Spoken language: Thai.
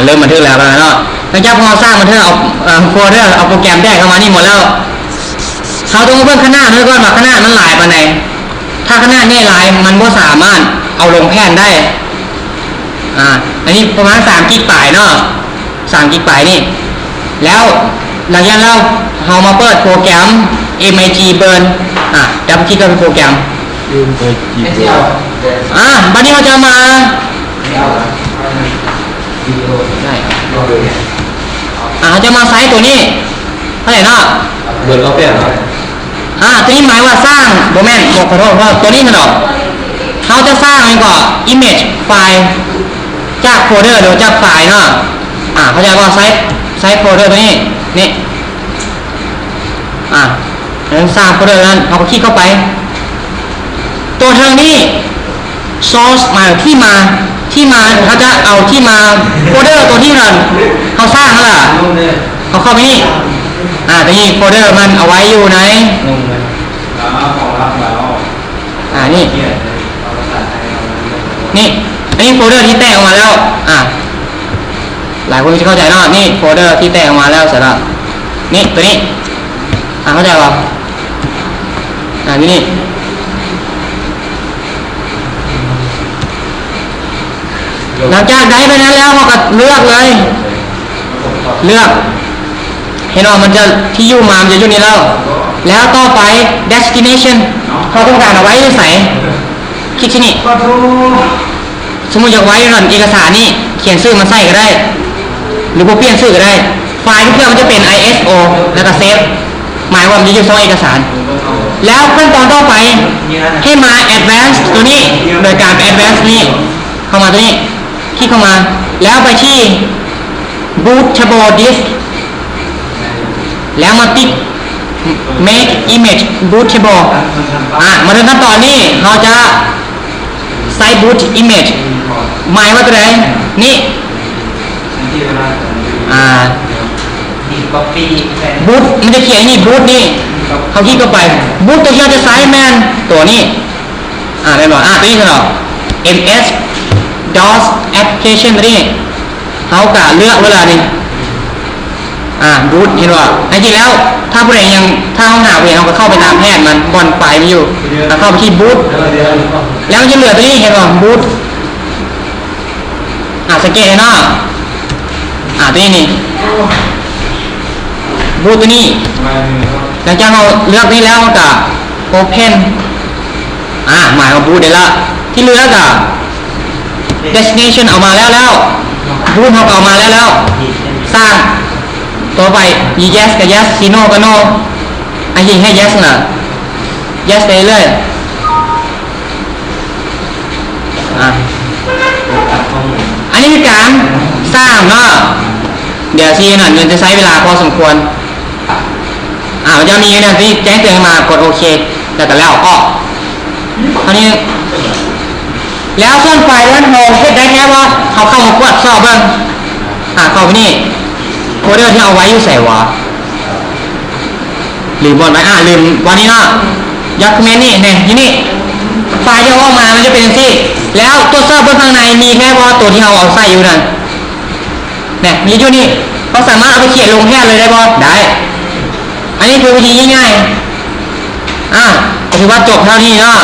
เริ่มบันทึกแล้วเนาะหลังจากพอสร้างบันทึกเอาโฟลเดอร์เอาโปรแกรมแยกเข้ามานี่หมดแล้วเขาต้องเพิ่มขนาดด้วยก่อนว่าขนาดมันหลายปานใดถ้าขนาดนี่หลายมันก็สามารถเอาลงแผ่นได้อันนี้ประมาณ3กิกปลายเนาะ3กิกปลายนี่แล้วหลังจากนั้นเรามาเปิดโปรแกรม MIG Burn ดับคลิกกับโปรแกรมบัดนี้เราจะมาเขาจะมาไซส์ตัวนี้เท่าไหร่เนาะเบิร์นก็เปลี่ยนตัวนี้หมายว่าสร้างโมเมนต์ขอโทษเพราะตัวนี้มันออกเขาจะสร้างอะไรก่อน image ไฟล์จากโฟลเดอร์หรือจากไฟล์เนาะเขาจะว่าไซส์โฟลเดอร์ตัวนี้นี่แล้วสร้างโฟลเดอร์นั้นเขาก็คลิกเข้าไปตัวทางนี้ source มาที่มาเขาจะเอาที่มาโฟลเดอร์ตัวที่นั้นเขาสร้างแล้วล่ะเขาเข้าไปนี่ตัวนี้โฟลเดอร์มันเอาไว้อยู่ไหนนี่อันนี้โฟลเดอร์ที่แตกออกมาแล้วหลายคนจะเข้าใจเนาะนี่โฟลเดอร์ที่แตกออกมาแล้วเสร็จแล้วนี่ตัวนี้เข้าใจป่ะนี่หลังจากได้ไปนั้นแล้วเราก็เลือกเลยเห็นว่ามันจะที่อยู่มามันจะอยู่นี่แล้วต่อไป destination เขาต้องการเอาไว้ใส่คลิกที่นี่สมมติอยากไว้หน่อยเอกสารนี่เขียนชื่อมาใส่ก็ได้หรือเปลี่ยนชื่อก็ได้ไฟล์ที่เพื่อมันจะเป็น ISO แล้วก็เซฟหมายว่ามันจะอยู่2เอกสารแล้วขั้นตอนต่อไปให้มา advance ตัวนี้โดยการ advance นี่เข้ามาตัวนี้คลิกเข้ามาแล้วไปที่ bootable disk แล้วมาติ๊ก make image bootable มาถึงขั้นตอนนี้เราจะใส่ boot image หมายว่าตัวไหนนี่boot มันจะเขียนนี่ boot นี่เขาคลิกเข้าไป boot ตัวที่เราจะใช้แมนตัวนี้ได้หรอตัวนี้ใช่หรอ ms DOS application ตัวนี้เขากะเลือกเวลานี่boot เห็นว่าจริงๆแล้วถ้าผู้ใดยังถ้าเขาหาเวลาเขาก็เข้าไปตามแพทย์มันบอลไฟมันอยู่เข้าไปที่ boot แล้วจะเหลือตัวนี้เห็นว่า boot สังเกตเนาะตัวนี้นี่ boot ตัวนี้หลังจากเราเลือกนี้แล้วก็ open หมายว่า boot ได้ละที่เหลือก็ destination เอามาแล้ว boot เขาเอามาแล้วสร้างต่อไป yes กับ yes no กับ no อันนี้ให้ yes นะ yes ไปเลยอันนี้คือการสร้างเนาะเดี๋ยวซีหน่อยมันจะใช้เวลาพอสมควรมันจะมีเนี่ยที่แจ้งเตือนมากดโอเคแต่แล้วก็อันนี้แล้วส่วนไฟล์นั้นเราเฮ็ดได้แค่ว่าเขาเข้ามากดสอบบ้างเข้าไปนี่โคเดอร์ที่เอาไว้อยู่ใส่วะลืมบอลไว้ลืมวันนี้เนาะยักษ์เมนนี่เนี่ยที่นี่ไฟล์ที่ออกมามันจะเป็นสิแล้วตัวเซิร์ฟเวอร์ข้างในมีแค่ว่าตัวที่เราเอาใส่อยู่นั่นเนี่ยมีอยู่นี่เขาสามารถเอาไปเขียนลงแค่เลยได้บอได้อันนี้คือวิธีง่ายๆถือว่าจบเท่านี้เนาะ